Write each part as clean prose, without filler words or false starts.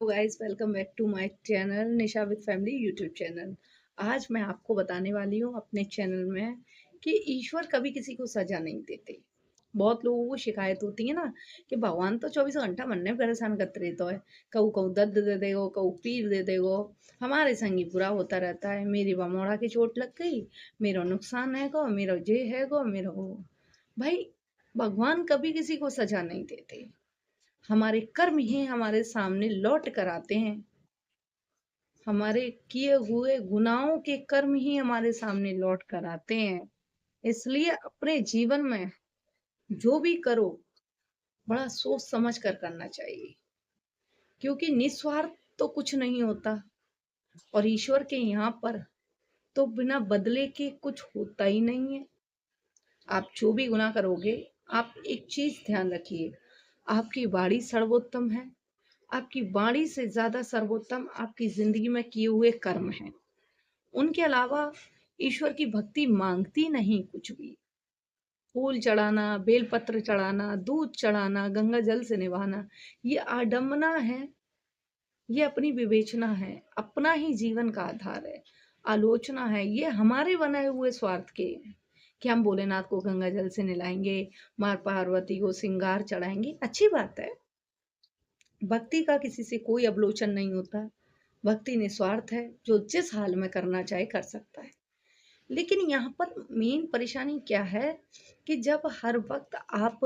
Guys, welcome back to my channel Nisha with family YouTube channel. आज मैं आपको बताने वाली हूँ अपने चैनल में कि ईश्वर कभी किसी को सजा नहीं देते। बहुत लोगों को शिकायत होती है ना कि भगवान तो 24 घंटा मन में परेशान करते रहता है। कहू कहू दर्द दे देगो, कहू पीर दे देगो, हमारे संग ही बुरा होता रहता है। मेरी बमोड़ा की चोट लग गई, मेरा नुकसान है गो, मेरा ये है गो, मेरा वो। भाई, भगवान कभी किसी को सजा नहीं देते। हमारे कर्म ही हमारे सामने लौट कर आते हैं। हमारे किए हुए गुनाहों के कर्म ही हमारे सामने लौट कर आते हैं। इसलिए अपने जीवन में जो भी करो, बड़ा सोच समझ कर करना चाहिए, क्योंकि निस्वार्थ तो कुछ नहीं होता। और ईश्वर के यहाँ पर तो बिना बदले के कुछ होता ही नहीं है। आप जो भी गुनाह करोगे, आप एक चीज ध्यान रखिए, आपकी वाणी सर्वोत्तम है। आपकी वाणी से ज्यादा सर्वोत्तम आपकी जिंदगी में किए हुए कर्म हैं। उनके अलावा ईश्वर की भक्ति मांगती नहीं कुछ भी। फूल चढ़ाना, बेलपत्र चढ़ाना, दूध चढ़ाना, गंगा जल से निभाना, ये आडम्बना है। ये अपनी विवेचना है, अपना ही जीवन का आधार है, आलोचना है। ये हमारे बनाए हुए स्वार्थ के हैं कि हम भोलेनाथ को गंगा जल से नहलाएंगे, माँ पार्वती को श्रृंगार चढ़ाएंगे। अच्छी बात है, भक्ति का किसी से कोई अवलोचन नहीं होता। भक्ति निस्वार्थ है, जो जिस हाल में करना चाहे कर सकता है। लेकिन यहाँ पर मेन परेशानी क्या है कि जब हर वक्त आप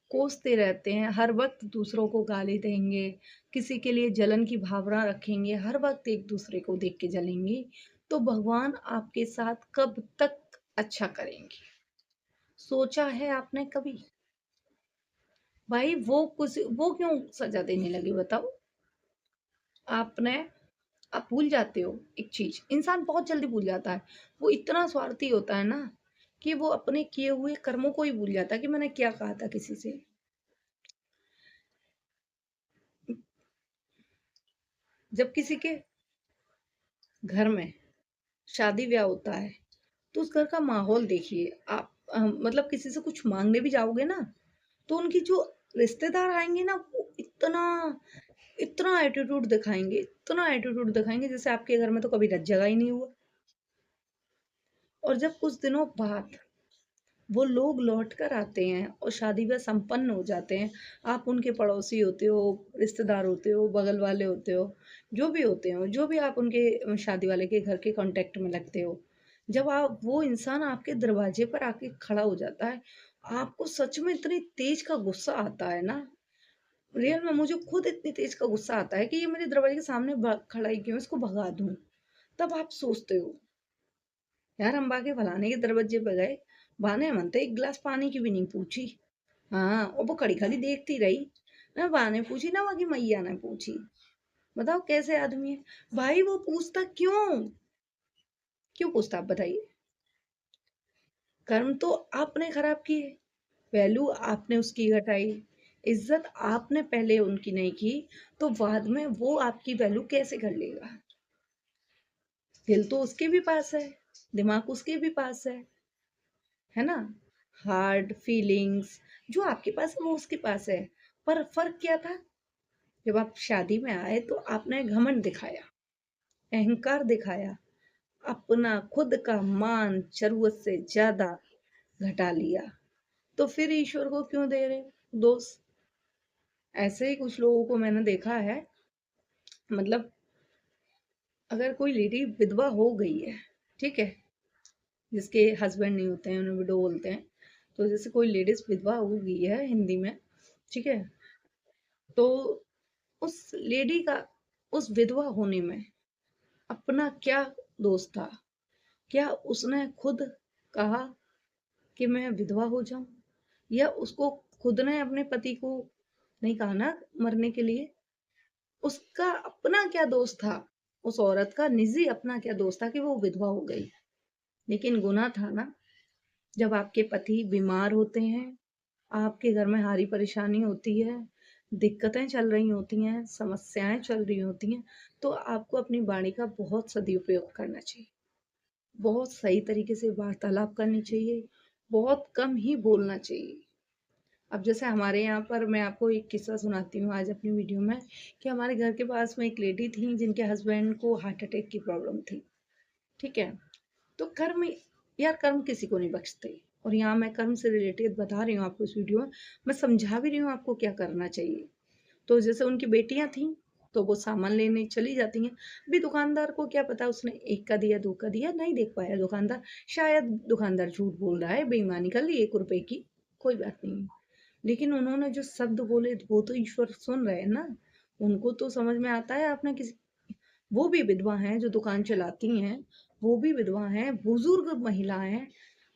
कोसते रहते हैं, हर वक्त दूसरों को गाली देंगे, किसी के लिए जलन की भावना रखेंगे, हर वक्त एक दूसरे को देख के जलेंगे, तो भगवान आपके साथ कब तक अच्छा करेंगे? सोचा है आपने कभी? भाई, वो क्यों सजा देने लगे बताओ? आपने आप भूल जाते हो एक चीज, इंसान बहुत जल्दी भूल जाता है। वो इतना स्वार्थी होता है ना कि वो अपने किए हुए कर्मों को ही भूल जाता है कि मैंने क्या कहा था किसी से। जब किसी के घर में शादी ब्याह होता है, तो उस घर का माहौल देखिए आप। मतलब किसी से कुछ मांगने भी जाओगे ना, तो उनकी जो रिश्तेदार आएंगे ना, वो इतना इतना एटीट्यूड दिखाएंगे, इतना एटीट्यूड दिखाएंगे जैसे आपके घर में तो कभी रज जगा ही नहीं हुआ। और जब कुछ दिनों बाद वो लोग लौट कर आते हैं और शादी ब्याह संपन्न हो जाते हैं, आप उनके पड़ोसी होते हो, रिश्तेदार होते हो, बगल वाले होते हो, जो भी होते हो, जो भी आप उनके शादी वाले के घर के कांटेक्ट में लगते हो, जब आप वो इंसान आपके दरवाजे पर आके खड़ा हो जाता है, आपको सच में इतनी तेज का गुस्सा आता है ना। रियल में मुझे खुद इतनी तेज का गुस्सा आता है कि ये मेरे दरवाजे के सामने खड़ा ही क्यों, इसको भगा दूं। तब आप सोचते हो, यार हम बाके फलाने के दरवाजे पे गए, बहाने मनते एक गिलास पानी की भी नहीं पूछी। हाँ, और वो खड़ी खड़ी देखती रही, ना बा ने पूछी ना बाकी मैया ने पूछी। बताओ कैसे आदमी है। भाई, वो पूछता क्यों? क्यों पूछता, आप बताइए? कर्म तो आपने खराब किए, वैल्यू आपने उसकी घटाई, इज्जत आपने पहले उनकी नहीं की, तो बाद में वो आपकी वैल्यू कैसे कर लेगा? दिल तो उसके भी पास है, दिमाग उसके भी पास है ना? हार्ड फीलिंग्स जो आपके पास है वो उसके पास है। पर फर्क क्या था? जब आप शादी में आए तो आपने घमंड दिखाया, अहंकार दिखाया, अपना खुद का मान जरूरत से ज्यादा घटा लिया। तो फिर ईश्वर को क्यों दे रहे हो दोष? ऐसे ही कुछ लोगों को मैंने देखा है। मतलब अगर कोई लेडी विधवा हो गई है, ठीक है, जिसके हस्बैंड नहीं होते हैं, उन्हें विडो बोलते हैं। तो जैसे कोई लेडीज विधवा हो गई है हिंदी में, ठीक है, तो उस लेडी का उस विधवा होने में अपना क्या दोष था? क्या उसने खुद कहा कि मैं विधवा हो जाऊं? या उसको खुद ने अपने पति को नहीं कहा ना मरने के लिए? उसका अपना क्या दोष था? उस औरत का निजी अपना क्या दोष था कि वो विधवा हो गई? लेकिन गुनाह था ना, जब आपके पति बीमार होते हैं, आपके घर में हारी परेशानी होती है, दिक्कतें चल रही होती हैं, समस्याएं चल रही होती हैं, तो आपको अपनी वाणी का बहुत सदुपयोग करना चाहिए। बहुत सही तरीके से वार्तालाप करनी चाहिए, बहुत कम ही बोलना चाहिए। अब जैसे हमारे यहाँ पर मैं आपको एक किस्सा सुनाती हूँ आज अपनी वीडियो में, कि हमारे घर के पास में एक लेडी थी जिनके हस्बैंड को हार्ट अटैक की प्रॉब्लम थी। ठीक है। तो कर्म, यार कर्म किसी को नहीं बख्शते। और यहाँ मैं कर्म से रिलेटेड बता रही हूँ आपको इस वीडियो में। मैं समझा भी रही हूँ आपको क्या करना चाहिए। तो जैसे उनकी बेटियां थी, तो वो सामान लेने चली जाती हैं। अभी दुकानदार को क्या पता, उसने एक का दिया, दो का दिया, नहीं देख पाया दुकानदार। शायद दुकानदार झूठ बोल रहा है, बेईमानी कर ली 1 रुपए की, कोई बात नहीं। लेकिन उन्होंने जो शब्द बोले वो तो ईश्वर सुन रहे हैं ना। उनको तो समझ में आता है आपने किसी, वो भी विधवा हैं जो दुकान चलाती हैं, वो भी विधवा हैं, बुजुर्ग महिला हैं,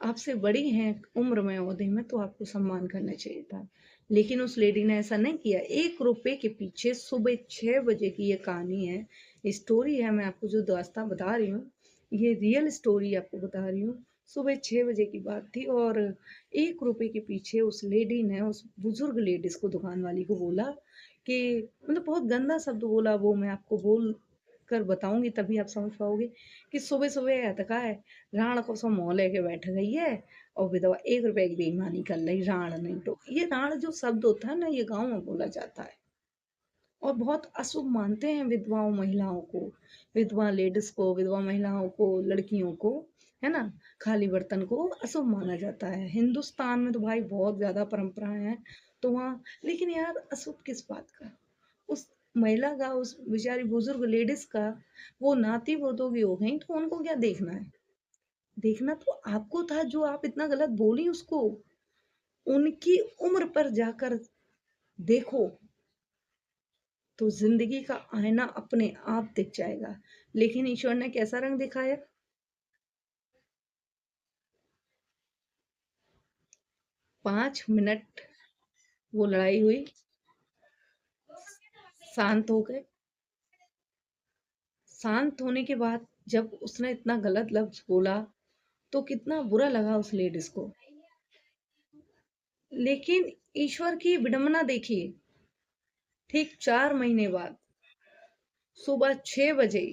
आपसे बड़ी हैं उम्र में, ओहदे में, तो आपको सम्मान करना चाहिए था। लेकिन उस लेडी ने ऐसा नहीं किया। 1 रुपए के पीछे सुबह 6 बजे की ये कहानी है, स्टोरी है। मैं आपको जो दास्तां बता रही हूँ, ये रियल स्टोरी आपको बता रही हूँ। सुबह 6 बजे की बात थी, और 1 रुपए के पीछे उस लेडी ने उस बुजुर्ग लेडीज को, दुकान वाली को बोला कि, मतलब बहुत गंदा शब्द बोला, वो मैं आपको बोल कर बताऊंगी तभी आप समझ पाओगे। कि सुबह सुबह अटका है, राण को सो मोह लेके बैठ गई है, और विधवा 1 रुपए की बेईमानी कर रही, राण नहीं तो। ये राण जो शब्द होता है ना, ये गांव में बोला जाता है, और बहुत अशुभ मानते हैं विधवाओं महिलाओं को, विधवा लेडीज को, विधवा महिलाओं को, लड़कियों को, है ना। खाली बर्तन को अशुभ माना जाता है। हिंदुस्तान में तो भाई बहुत ज्यादा परंपराएं हैं, तो वहाँ, लेकिन यार अशुभ किस बात का, उस महिला का, उस बेचारी बुजुर्ग लेडीज का, वो नाती पोतोगी हो गई, तो उनको क्या देखना है। देखना तो आपको था, जो आप इतना गलत बोली उसको। उनकी उम्र पर जाकर देखो, तो जिंदगी का आईना अपने आप दिख जाएगा। लेकिन ईश्वर ने कैसा रंग दिखाया। 5 मिनट वो लड़ाई हुई, शांत हो गए। शांत होने के बाद जब उसने इतना गलत लफ्ज बोला, तो कितना बुरा लगा उस लेडीज को। लेकिन ईश्वर की विडंबना देखिए, ठीक 4 महीने बाद सुबह 6 बजे,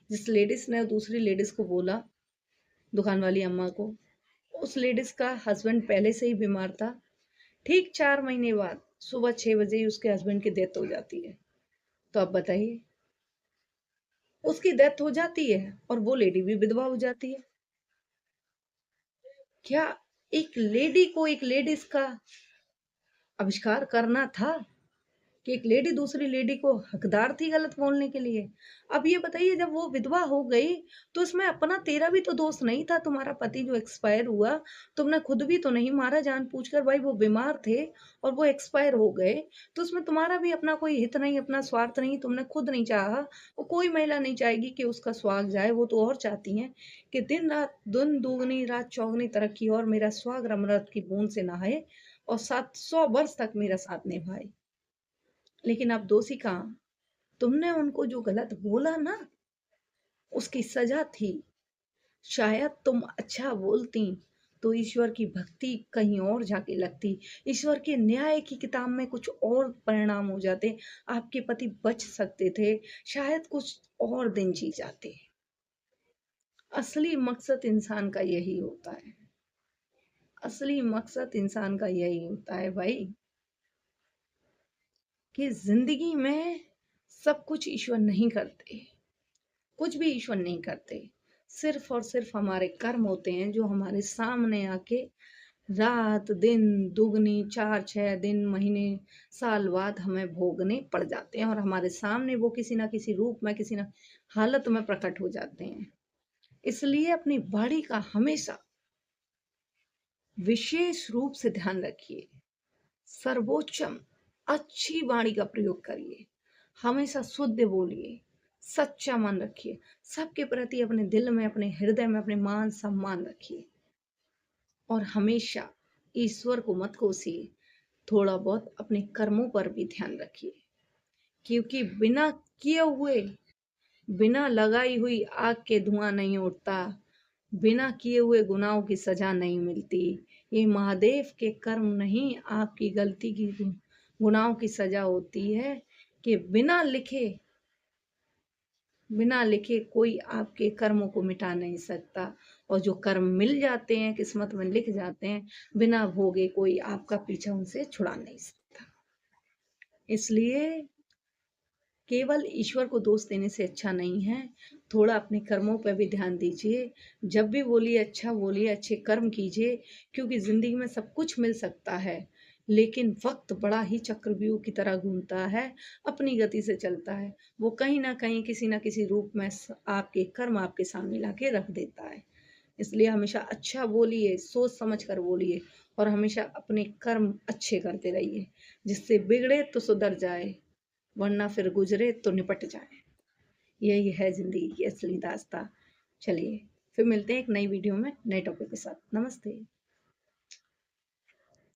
जिस लेडीज ने दूसरी लेडीज को बोला, दुकान वाली अम्मा को, उस लेडीज का हस्बैंड पहले से ही बीमार था। ठीक 4 महीने बाद सुबह 6 बजे ही उसके हस्बैंड की डेथ हो जाती है। तो आप बताइए, उसकी डेथ हो जाती है और वो लेडी भी विधवा हो जाती है। क्या एक लेडी को एक लेडीज का आविष्कार करना था, कि एक लेडी दूसरी लेडी को हकदार थी गलत बोलने के लिए। अब ये बताइए, जब वो विधवा हो गई, तो इसमें अपना तेरा भी तो दोष नहीं था। तुम्हारा पति जो एक्सपायर हुआ, तुमने खुद भी तो नहीं मारा जानबूझकर, भाई वो बीमार थे और वो एक्सपायर हो गए, तो उसमें तुम्हारा भी अपना कोई हित नहीं, अपना स्वार्थ नहीं, तुमने खुद नहीं चाहा। वो कोई महिला नहीं चाहेगी कि उसका सुहाग जाए, वो तो और चाहती हैं कि दिन रात, दिन दुगनी रात चौगनी तरक्की, और मेरा सुहाग अमृत की बूंद से नहाए, और 700 वर्ष तक मेरा साथ निभाए। लेकिन अब दोषी कहाँ, तुमने उनको जो गलत बोला ना, उसकी सजा थी। शायद तुम अच्छा बोलती, तो ईश्वर की भक्ति कहीं और जाके लगती, ईश्वर के न्याय की किताब में कुछ और परिणाम हो जाते, आपके पति बच सकते थे, शायद कुछ और दिन जी जाते। असली मकसद इंसान का यही होता है, असली मकसद इंसान का यही होता है भाई, कि जिंदगी में सब कुछ ईश्वर नहीं करते, कुछ भी ईश्वर नहीं करते। सिर्फ और सिर्फ हमारे कर्म होते हैं, जो हमारे सामने आके रात दिन दुगनी, 4 6 दिन, महीने, साल बाद हमें भोगने पड़ जाते हैं, और हमारे सामने वो किसी ना किसी रूप में, किसी ना हालत में प्रकट हो जाते हैं। इसलिए अपनी बॉडी का हमेशा विशेष रूप से ध्यान रखिए, सर्वोच्चम अच्छी वाणी का प्रयोग करिए, हमेशा शुद्ध बोलिए, सच्चा मन रखिए, सबके प्रति अपने दिल में, अपने हृदय में, अपने मान सम्मान रखिए, और हमेशा ईश्वर को मत कोसिए। थोड़ा बहुत अपने कर्मों पर भी ध्यान रखिए, क्योंकि बिना किए हुए, बिना लगाई हुई आग के धुआं नहीं उठता, बिना किए हुए गुनाहों की सजा नहीं मिलती। ये महादेव के कर्म नहीं, आपकी गलती की, गुनाहों की सजा होती है, कि बिना लिखे कोई आपके कर्मों को मिटा नहीं सकता। और जो कर्म मिल जाते हैं, किस्मत में लिख जाते हैं, बिना भोगे कोई आपका पीछा उनसे छुड़ा नहीं सकता। इसलिए केवल ईश्वर को दोष देने से अच्छा नहीं है, थोड़ा अपने कर्मों पर भी ध्यान दीजिए। जब भी बोलिए अच्छा बोलिए, अच्छे कर्म कीजिए, क्योंकि ज़िंदगी में सब कुछ मिल सकता है, लेकिन वक़्त बड़ा ही चक्रव्यूह की तरह घूमता है, अपनी गति से चलता है। वो कहीं न कहीं, किसी न किसी रूप में आपके कर्म आपके सामने ला के रख देता है। इसलिए हमेशा अच्छा बोलिए, सोच समझ कर बोलिए और हमेशा अपने कर्म अच्छे करते रहिए, जिससे बिगड़े तो सुधर जाए, वरना फिर गुजरे तो निपट जाए। यही है ज़िंदगी की असली दास्तां। चलिए, फिर मिलते हैं एक नई वीडियो में नए टॉपिक के साथ। नमस्ते।